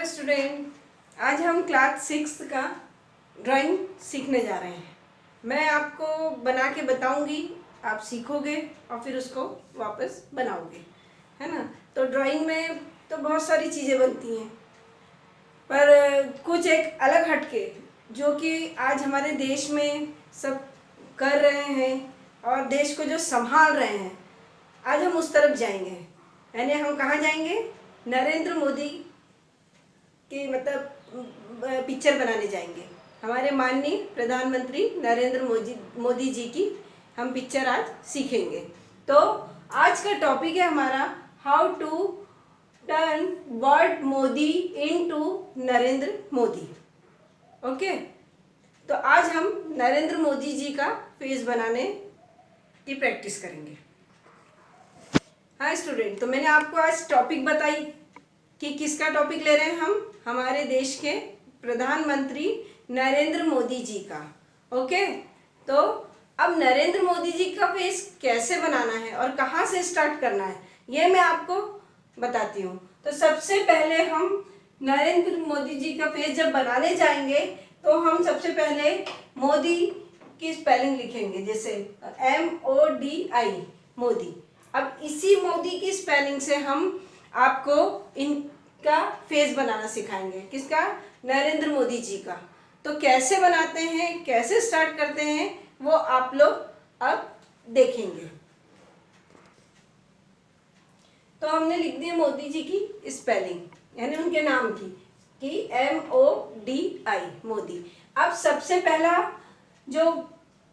Student, आज हम class 6 का ड्राइंग सीखने जा रहे हैं। मैं आपको बना के बताऊंगी, आप सीखोगे और फिर उसको वापस बनाओगे, है ना। तो ड्राइंग में तो बहुत सारी चीज़ें बनती हैं, पर कुछ एक अलग हटके जो कि आज हमारे देश में सब कर रहे हैं और देश को जो संभाल रहे हैं, आज हम उस तरफ जाएंगे। यानी हम कहाँ जाएंगे? नरेंद्र मोदी कि मतलब पिक्चर बनाने जाएंगे। हमारे माननीय प्रधानमंत्री नरेंद्र मोदी जी की हम पिक्चर आज सीखेंगे। तो आज का टॉपिक है हमारा how to turn word Modi into Narendra Modi. Okay, तो आज हम नरेंद्र मोदी जी का फेस बनाने की प्रैक्टिस करेंगे। हाँ स्टूडेंट, तो मैंने आपको आज टॉपिक बताई कि किसका टॉपिक ले रहे हैं हम? हमारे देश के प्रधानमंत्री नरेंद्र मोदी जी का। ओके, तो अब नरेंद्र मोदी जी का फेस कैसे बनाना है और कहाँ से स्टार्ट करना है, ये मैं आपको बताती हूँ। तो सबसे पहले हम नरेंद्र मोदी जी का फेस जब बनाने जाएंगे तो हम सबसे पहले मोदी की स्पेलिंग लिखेंगे, जैसे MODI, मोदी। अब इसी मोदी की स्पेलिंग से हम आपको इनका फेस बनाना सिखाएंगे। किसका? नरेंद्र मोदी जी का। तो कैसे बनाते हैं, कैसे स्टार्ट करते हैं, वो आप लोग अब देखेंगे। तो हमने लिख दिया मोदी जी की स्पेलिंग, यानी उनके नाम की MODI, मोदी। अब सबसे पहला जो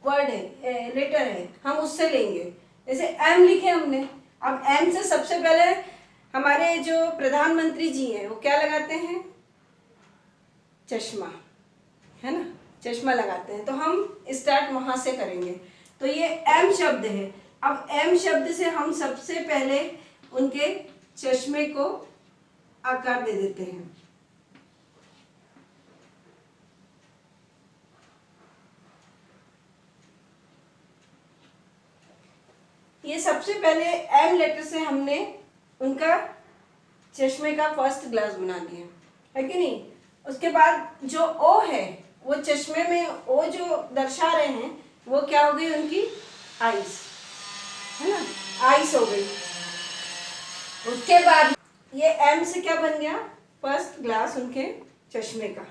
वर्ड है, लेटर है, हम उससे लेंगे। जैसे M लिखे हमने, अब M से सबसे पहले हमारे जो प्रधानमंत्री जी हैं वो क्या लगाते हैं? चश्मा, है ना, चश्मा लगाते हैं। तो हम स्टार्ट वहां से करेंगे। तो ये M शब्द है। अब M शब्द से हम सबसे पहले उनके चश्मे को आकार दे देते हैं। ये सबसे पहले M लेटर से हमने उनका चश्मे का फर्स्ट ग्लास बना दिया, है कि नहीं। उसके बाद जो O है, वो चश्मे में O जो दर्शा रहे हैं वो क्या हो गई? उनकी आईज, है ना, आईज हो गई। उसके बाद ये M से क्या बन गया? फर्स्ट ग्लास उनके चश्मे का।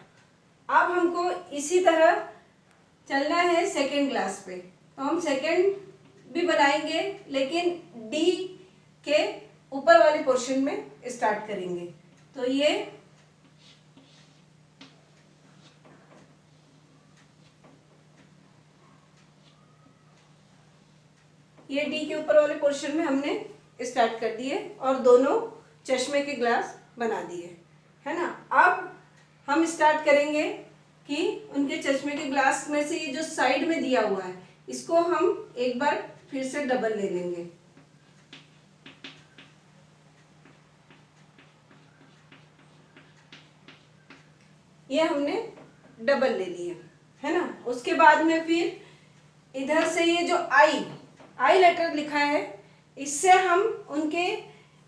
अब हमको इसी तरह चलना है सेकेंड ग्लास पे। तो हम सेकेंड भी बनाएंगे, लेकिन D के ऊपर वाले पोर्शन में स्टार्ट करेंगे। तो ये D के ऊपर वाले पोर्शन में हमने स्टार्ट कर दिए और दोनों चश्मे के ग्लास बना दिए, है ना। अब हम स्टार्ट करेंगे कि उनके चश्मे के ग्लास में से ये जो साइड में दिया हुआ है, इसको हम एक बार फिर से डबल ले लेंगे। ये हमने डबल ले लिया, है ना। उसके बाद में फिर इधर से ये जो आई लेटर लिखा है, इससे हम उनके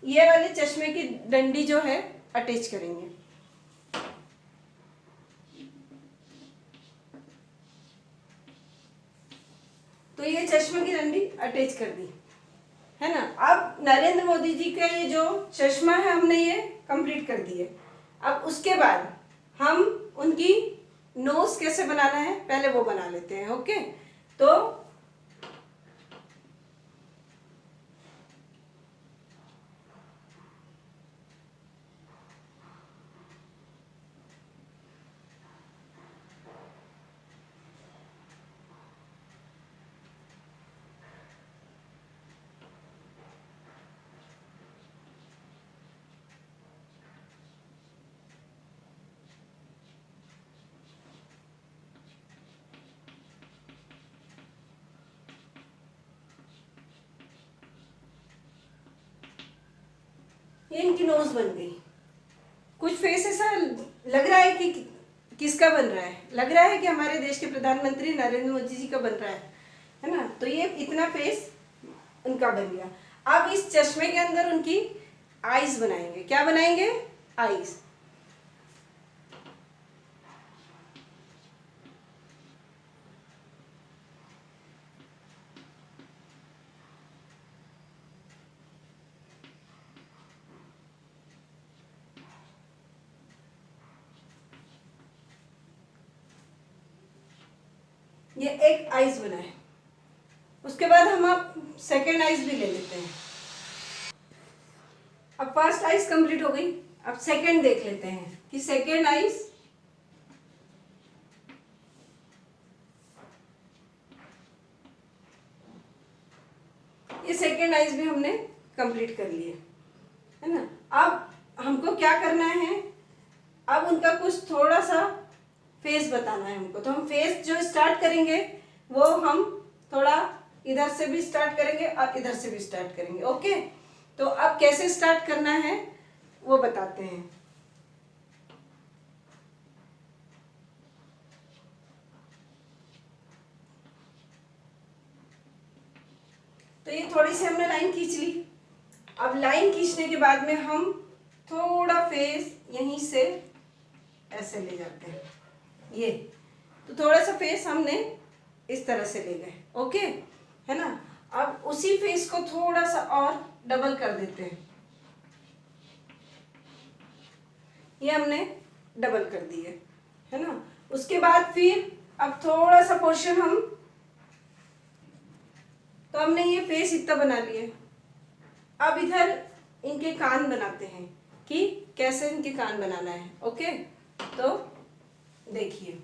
ये वाले चश्मे की डंडी जो है अटैच करेंगे। तो ये चश्मे की डंडी अटैच कर दी, है ना। अब नरेंद्र मोदी जी का ये जो चश्मा है हमने ये कंप्लीट कर दिए। अब उसके बाद हम उनकी नोज कैसे बनाना है पहले वो बना लेते हैं। ओके, तो ये इनकी नोज बन गई। कुछ फेस ऐसा लग रहा है कि किसका बन रहा है? लग रहा है कि हमारे देश के प्रधानमंत्री नरेंद्र मोदी जी का बन रहा है ना। तो ये इतना फेस उनका बन गया। अब इस चश्मे के अंदर उनकी आईज बनाएंगे। क्या बनाएंगे? आईज। ये एक आइज बना है। उसके बाद हम अब सेकेंड आइज भी ले लेते हैं। अब फर्स्ट आइज कंप्लीट हो गई, अब सेकेंड देख लेते हैं कि सेकेंड आइज ये सेकेंड आइज भी हमने कंप्लीट कर लिए, है ना। अब हमको क्या करना है, अब उनका कुछ थोड़ा सा फेस बताना है हमको। तो हम फेस जो स्टार्ट करेंगे वो हम थोड़ा इधर से भी स्टार्ट करेंगे और इधर से भी स्टार्ट करेंगे। ओके, तो अब कैसे स्टार्ट करना है वो बताते हैं। तो ये थोड़ी सी हमने लाइन खींच ली। अब लाइन खींचने के बाद में हम थोड़ा फेस यहीं से ऐसे ले जाते हैं, ये तो थोड़ा सा फेस हमने इस तरह से ले गए। ओके, है ना। अब उसी फेस को थोड़ा सा और डबल कर देते हैं, ये हमने डबल कर दिए, है ना। उसके बाद फिर अब थोड़ा सा पोर्शन तो हमने ये फेस इतना बना लिए। अब इधर इनके कान बनाते हैं कि कैसे इनके कान बनाना है। ओके, तो देखिए,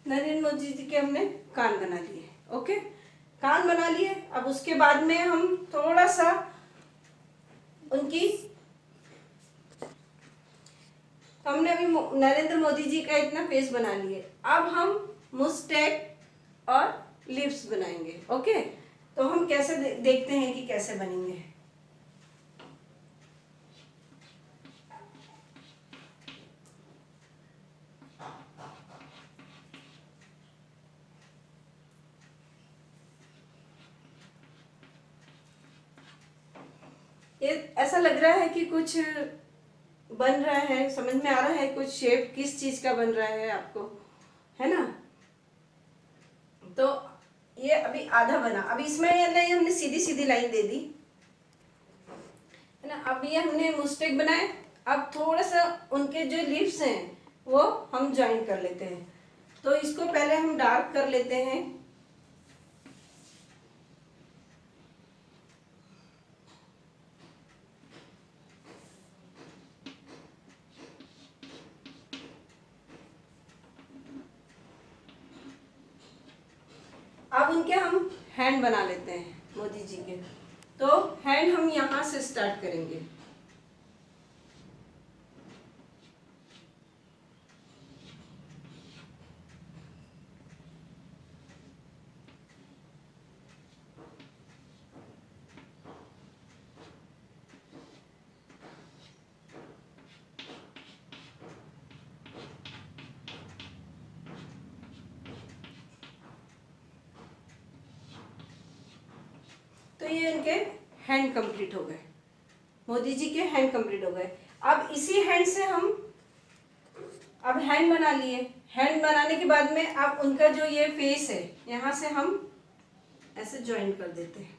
नरेंद्र मोदी जी के हमने कान बना लिए। ओके, कान बना लिए। अब उसके बाद में हम थोड़ा सा उनकी, हमने अभी नरेंद्र मोदी जी का इतना फेस बना लिए। अब हम मुस्टैक और लिप्स बनाएंगे। ओके, तो हम कैसे देखते हैं कि कैसे बनेंगे। ये ऐसा लग रहा है कि कुछ बन रहा है, समझ में आ रहा है कुछ शेप किस चीज का बन रहा है आपको, है ना। तो ये अभी आधा बना। अब इसमें नहीं हमने सीधी सीधी लाइन दे दी, है ना। अब ये हमने मुस्टेक बनाए। अब थोड़ा सा उनके जो लिप्स हैं वो हम ज्वाइन कर लेते हैं। तो इसको पहले हम डार्क कर लेते हैं। अब उनके हम हैंड बना लेते हैं मोदी जी के। तो हैंड हम यहाँ से स्टार्ट करेंगे। तो ये इनके हैंड कंप्लीट हो गए, मोदी जी के हैंड कंप्लीट हो गए। अब इसी हैंड से हम अब हैंड बना लिए। हैंड बनाने के बाद में अब उनका जो ये फेस है यहाँ से हम ऐसे ज्वाइन कर देते हैं,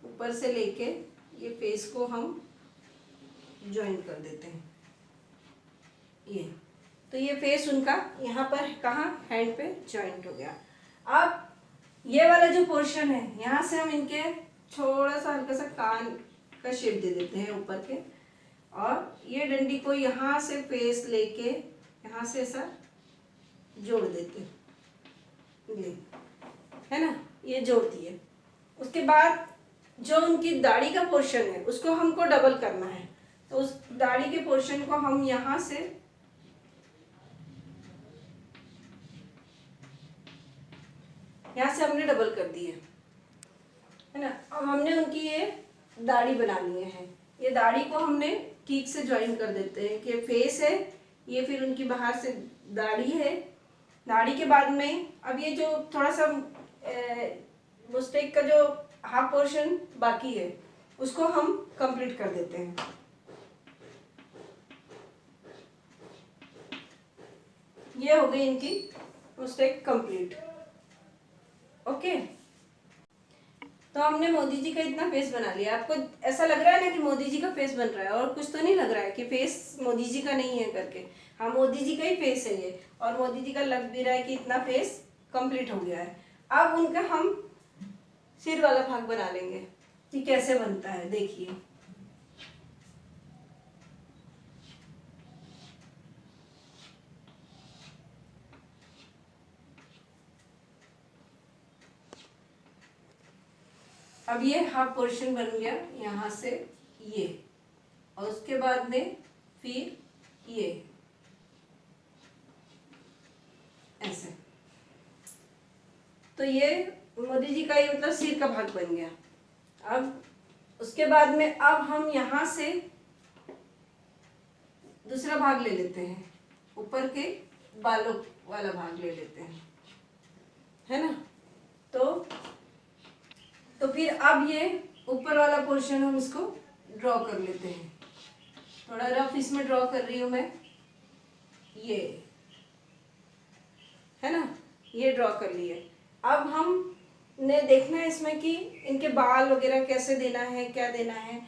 ऊपर से लेके ये फेस को हम ज्वाइन कर देते हैं। ये तो ये फेस उनका यहाँ पर कहाँ हैंड पे ज्वाइंट हो गया। अब ये वाला जो पोर्शन है यहाँ से हम इनके थोड़ा सा हल्का सा कान का शेप दे देते हैं ऊपर के, और ये डंडी को यहाँ से फेस लेके यहाँ से ऐसा जोड़ देते हैं, ये है ना, ये जोड़ दिए। उसके बाद जो उनकी दाढ़ी का पोर्शन है उसको हमको डबल करना है। तो उस दाढ़ी के पोर्शन को हम यहाँ से हमने डबल कर दी है ना। अब हमने उनकी ये दाढ़ी बना लिए हैं। ये दाढ़ी को हमने ठीक से ज्वाइन कर देते हैं कि फेस है, ये फिर उनकी बाहर से दाढ़ी है। दाढ़ी के बाद में अब ये जो थोड़ा सा मुस्टेक का जो हाफ पोर्शन बाकी है उसको हम कंप्लीट कर देते हैं। ये हो गई इनकी मुस्टेक कंप्लीट। ओके, तो हमने मोदी जी का इतना फेस बना लिया। आपको ऐसा लग रहा है ना कि मोदी जी का फेस बन रहा है, और कुछ तो नहीं लग रहा है कि फेस मोदी जी का नहीं है करके। हाँ, मोदी जी का ही फेस है ये, और मोदी जी का लग भी रहा है कि इतना फेस कंप्लीट हो गया है। अब उनका हम सिर वाला भाग बना लेंगे कि कैसे बनता है, देखिए। अब ये हाफ पोर्शन बन गया यहाँ से ये, और उसके बाद में फिर ये ऐसे। तो ये मोदी जी का ये मतलब सिर का भाग बन गया। अब उसके बाद में अब हम यहाँ से दूसरा भाग ले लेते हैं, ऊपर के बालों वाला भाग ले लेते हैं, है ना। तो फिर अब ये ऊपर वाला पोर्शन हम इसको ड्रॉ कर लेते हैं। थोड़ा रफ इसमें ड्रॉ कर रही हूँ मैं, ये है ना, ये ड्रॉ कर लिए। अब हम ने देखना है इसमें कि इनके बाल वगैरह कैसे देना है, क्या देना है,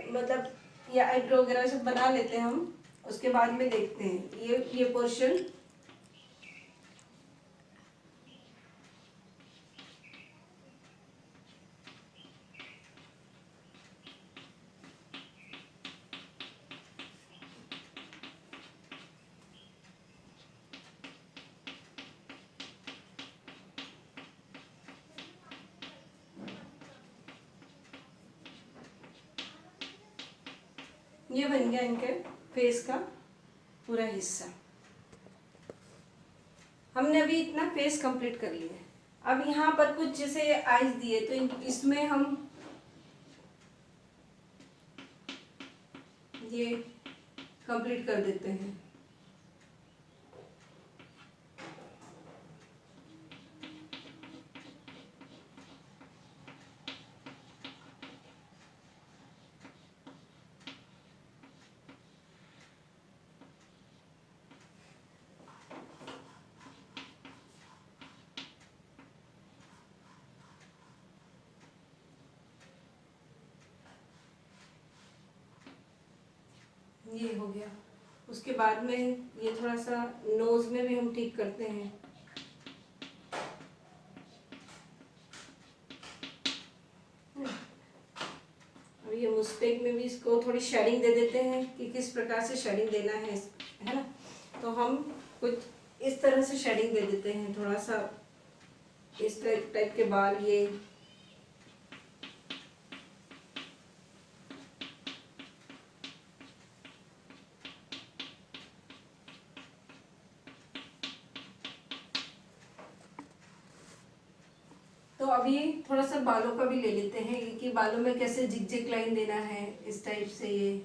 मतलब या आईब्रो वगैरह सब बना लेते हैं हम, उसके बाद में देखते हैं ये पोर्शन। ये बन गया इनके फेस का पूरा हिस्सा। हमने अभी इतना फेस कंप्लीट कर लिया है। अब यहाँ पर कुछ जैसे आईज दिए, तो इसमें हम ये कंप्लीट कर देते हैं। ये हो गया। उसके बाद में ये थोड़ा सा नोज में भी हम ठीक करते हैं। अब ये मुस्टेक में भी इसको थोड़ी शेडिंग दे देते हैं कि किस प्रकार से शेडिंग देना है ना। तो हम कुछ इस तरह से शेडिंग दे देते हैं, थोड़ा सा इस टाइप के बाल ये। तो अभी थोड़ा सा बालों का भी ले लेते हैं कि बालों में कैसे जिग लाइन देना है, इस टाइप से ये।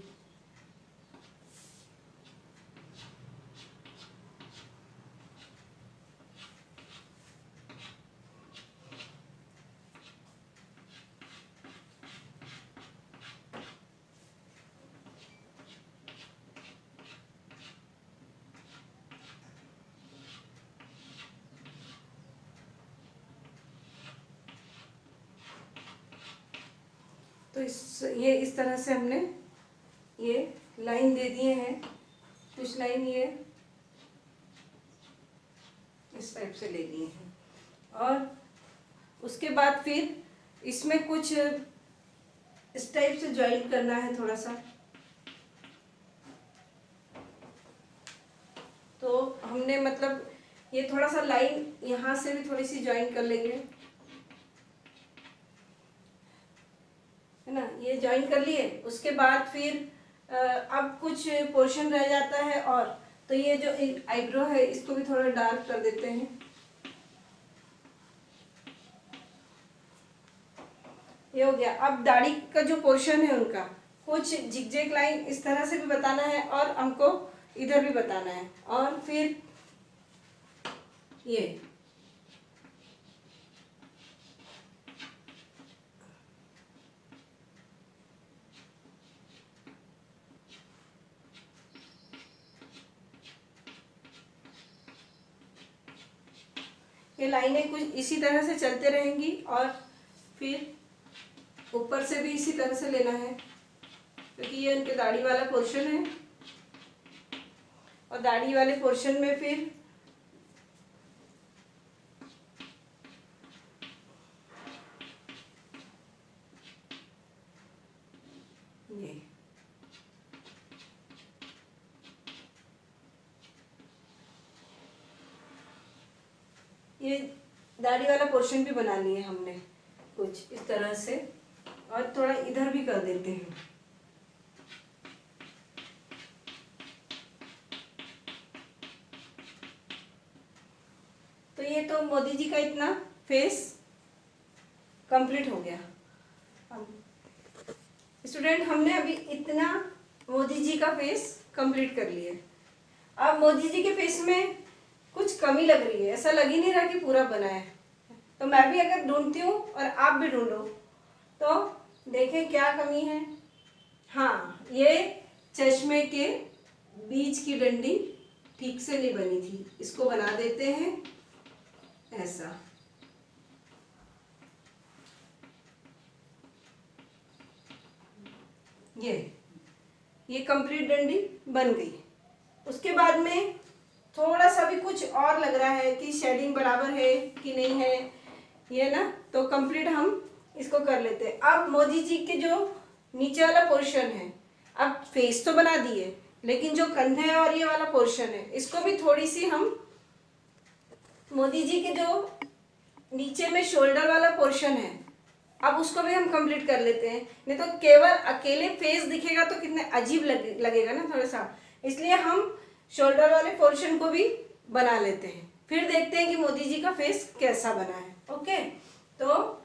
तो ये इस तरह से हमने ये लाइन दे दिए हैं। कुछ लाइन ये इस टाइप से ले लिए हैं, और उसके बाद फिर इसमें कुछ इस टाइप से ज्वाइन करना है थोड़ा सा। तो हमने मतलब ये थोड़ा सा लाइन यहाँ से भी थोड़ी सी ज्वाइन कर लेंगे, है ना। ये ज्वाइन कर लिए। उसके बाद फिर अब कुछ पोर्शन रह जाता है, और तो ये जो आईब्रो है इसको भी थोड़ा डार्क कर देते हैं। ये हो गया। अब दाढ़ी का जो पोर्शन है उनका कुछ जिगजैग लाइन इस तरह से भी बताना है, और हमको इधर भी बताना है, और फिर ये ये लाइनें कुछ इसी तरह से चलते रहेंगी और फिर ऊपर से भी इसी तरह से लेना है, क्योंकि ये उनके दाढ़ी वाला पोर्शन है और दाढ़ी वाले पोर्शन में फिर ये दाढ़ी वाला पोर्शन भी बना लिए हमने कुछ इस तरह से, और थोड़ा इधर भी कर देते हैं। तो ये तो मोदी जी का इतना फेस कंप्लीट हो गया। स्टूडेंट, हमने अभी इतना मोदी जी का फेस कंप्लीट कर लिया। अब मोदी जी के फेस में कुछ कमी लग रही है, ऐसा लग ही नहीं रहा कि पूरा बना है। तो मैं भी अगर ढूंढती हूँ और आप भी ढूंढो तो देखें क्या कमी है। हाँ, ये चश्मे के बीच की डंडी ठीक से नहीं बनी थी, इसको बना देते हैं ऐसा। ये कंप्लीट डंडी बन गई। उसके बाद में थोड़ा सा भी कुछ और लग रहा है कि शेडिंग बराबर है कि नहीं है, ये ना, तो कंप्लीट हम इसको कर लेते हैं। अब मोदी जी के जो नीचे वाला पोर्शन है, अब फेस तो बना दिए, लेकिन जो कंधे और ये वाला पोर्शन है, इसको भी थोड़ी सी हम मोदी जी के जो नीचे में शोल्डर वाला पोर्शन है, अब उसको भी हम कंप्लीट कर लेते हैं। नहीं तो केवल अकेले फेस दिखेगा तो कितने अजीब लगेगा ना थोड़ा सा, इसलिए हम शोल्डर वाले पोर्शन को भी बना लेते हैं, फिर देखते हैं कि मोदी जी का फेस कैसा बना है। ओके, तो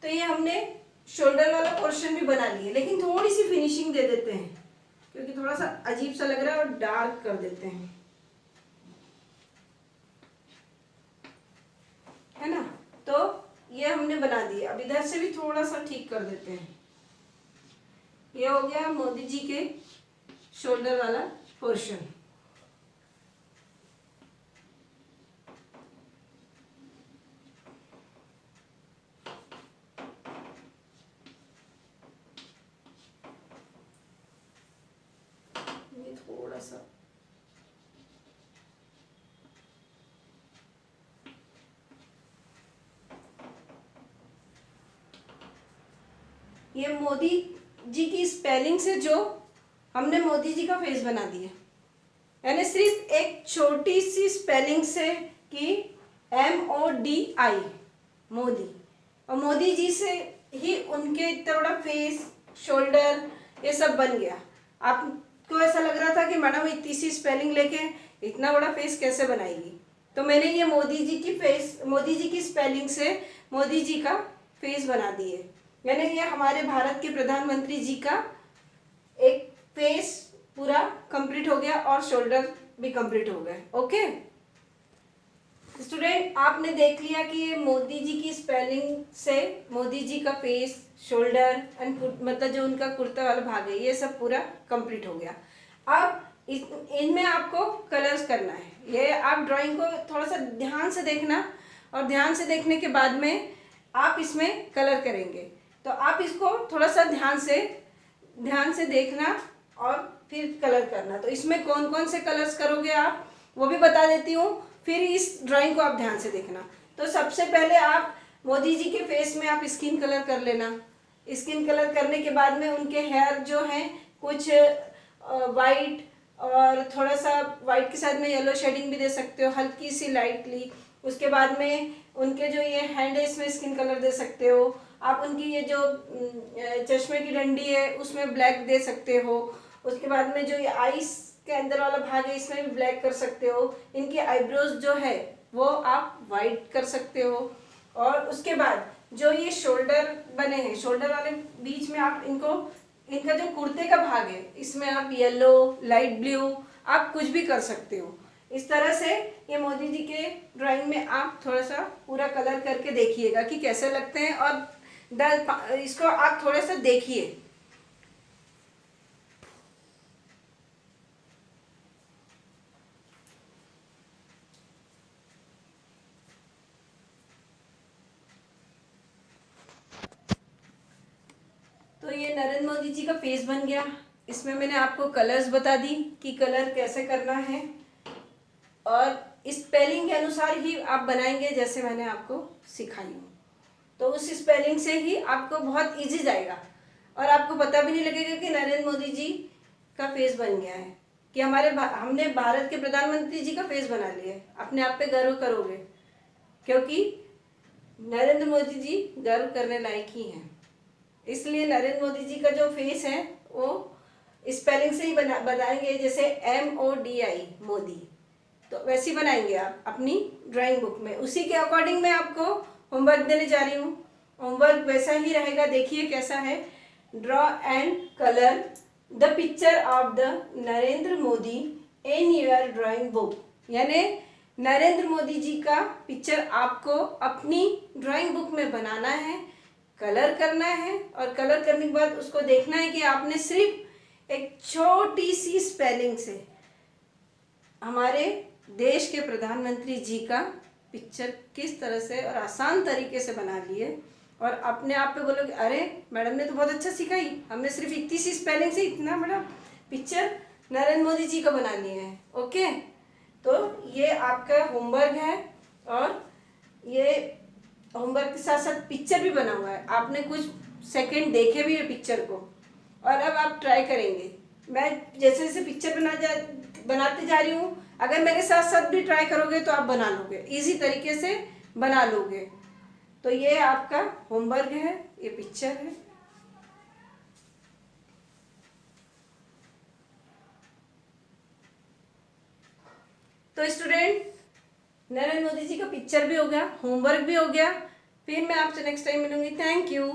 ये हमने शोल्डर वाला पोर्शन भी बना लिया, लेकिन थोड़ी सी फिनिशिंग दे देते हैं क्योंकि थोड़ा सा अजीब सा लग रहा है, और डार्क कर देते हैं, है ना। तो ये हमने बना दिया। अब इधर से भी थोड़ा सा ठीक कर देते हैं। ये हो गया मोदी जी के शोल्डर वाला पोर्शन। ये थोड़ा सा ये मोदी जी की स्पेलिंग से जो हमने मोदी जी का फेस बना दिया, यानी सिर्फ एक छोटी सी स्पेलिंग से कि MODI मोदी, और मोदी जी से ही उनके इतना बड़ा फेस, शोल्डर, ये सब बन गया। आपको ऐसा लग रहा था कि मैडम इतनी सी स्पेलिंग लेके इतना बड़ा फेस कैसे बनाएगी, तो मैंने ये मोदी जी की स्पेलिंग से मोदी जी का फेस बना दिए, यानी ये हमारे भारत के प्रधानमंत्री जी का एक फेस पूरा कंप्लीट हो गया और शोल्डर भी कंप्लीट हो गए। ओके स्टूडेंट, आपने देख लिया कि ये मोदी जी की स्पेलिंग से मोदी जी का फेस, शोल्डर एंड मतलब जो उनका कुर्ता वाला भाग है, ये सब पूरा कंप्लीट हो गया। अब इनमें आपको कलर्स करना है। ये आप ड्राइंग को थोड़ा सा ध्यान से देखना, और ध्यान से देखने के बाद में आप इसमें कलर करेंगे। तो आप इसको थोड़ा सा ध्यान से देखना और फिर कलर करना। तो इसमें कौन कौन से कलर्स करोगे आप, वो भी बता देती हूँ, फिर इस ड्राइंग को आप ध्यान से देखना। तो सबसे पहले आप मोदी जी के फेस में आप स्किन कलर कर लेना। स्किन कलर करने के बाद में उनके हेयर जो हैं कुछ वाइट, और थोड़ा सा वाइट के साथ में येलो शेडिंग भी दे सकते हो, हल्की सी लाइटली। उसके बाद में उनके जो ये हैंड है, इसमें स्किन कलर दे सकते हो आप। उनकी ये जो चश्मे की डंडी है उसमें ब्लैक दे सकते हो। उसके बाद में जो ये आईज के अंदर वाला भाग है, इसमें भी ब्लैक कर सकते हो। इनकी आईब्रोज जो है वो आप वाइट कर सकते हो। और उसके बाद जो ये शोल्डर बने हैं, शोल्डर वाले बीच में आप इनका जो कुर्ते का भाग है, इसमें आप येलो, लाइट ब्लू आप कुछ भी कर सकते हो। इस तरह से ये मोदी जी के ड्राइंग में आप थोड़ा सा पूरा कलर करके देखिएगा कि कैसे लगते हैं, और इसको आप थोड़ा सा देखिए। तो ये नरेंद्र मोदी जी का फेस बन गया। इसमें मैंने आपको कलर्स बता दी कि कलर कैसे करना है, और स्पेलिंग के अनुसार ही आप बनाएंगे जैसे मैंने आपको सिखाई हूँ। तो उस स्पेलिंग से ही आपको बहुत इजी जाएगा, और आपको पता भी नहीं लगेगा कि नरेंद्र मोदी जी का फेस बन गया है, कि हमने भारत के प्रधानमंत्री जी का फेस बना लिया है। अपने आप पे गर्व करोगे, क्योंकि नरेंद्र मोदी जी गर्व करने लायक ही हैं। इसलिए नरेंद्र मोदी जी का जो फेस है वो स्पेलिंग से ही बनाएंगे, जैसे MODI मोदी, तो वैसे ही बनाएंगे आप अपनी ड्राइंग बुक में। उसी के अकॉर्डिंग मैं आपको होमवर्क देने जा रही हूँ। होमवर्क वैसा ही रहेगा, देखिए कैसा है। Draw and colour the picture of the Narendra Modi in your drawing book, यानी नरेंद्र मोदी जी का पिक्चर आपको अपनी ड्राइंग बुक में बनाना है, कलर करना है, और कलर करने के बाद उसको देखना है कि आपने सिर्फ एक छोटी सी स्पेलिंग से हमारे देश के प्रधानमंत्री जी का पिक्चर किस तरह से और आसान तरीके से बना लिए। और अपने आप पे बोलोगे, अरे मैडम ने तो बहुत अच्छा सिखाई, हमने सिर्फ इतनी सी स्पेलिंग से इतना बड़ा पिक्चर नरेंद्र मोदी जी का बना लिए हैं। ओके, तो ये आपका होमवर्क है, और ये होमवर्क के साथ साथ पिक्चर भी बना हुआ है। आपने कुछ सेकंड देखे भी है पिक्चर को, और अब आप ट्राई करेंगे। मैं जैसे जैसे पिक्चर बनाते जा रही हूँ, अगर मेरे साथ साथ भी ट्राई करोगे तो आप बना लोगे, इजी तरीके से बना लोगे। तो ये आपका होमवर्क है, ये पिक्चर है। तो स्टूडेंट, नरेंद्र मोदी जी का पिक्चर भी हो गया, होमवर्क भी हो गया। फिर मैं आपसे नेक्स्ट टाइम मिलूंगी। Thank you.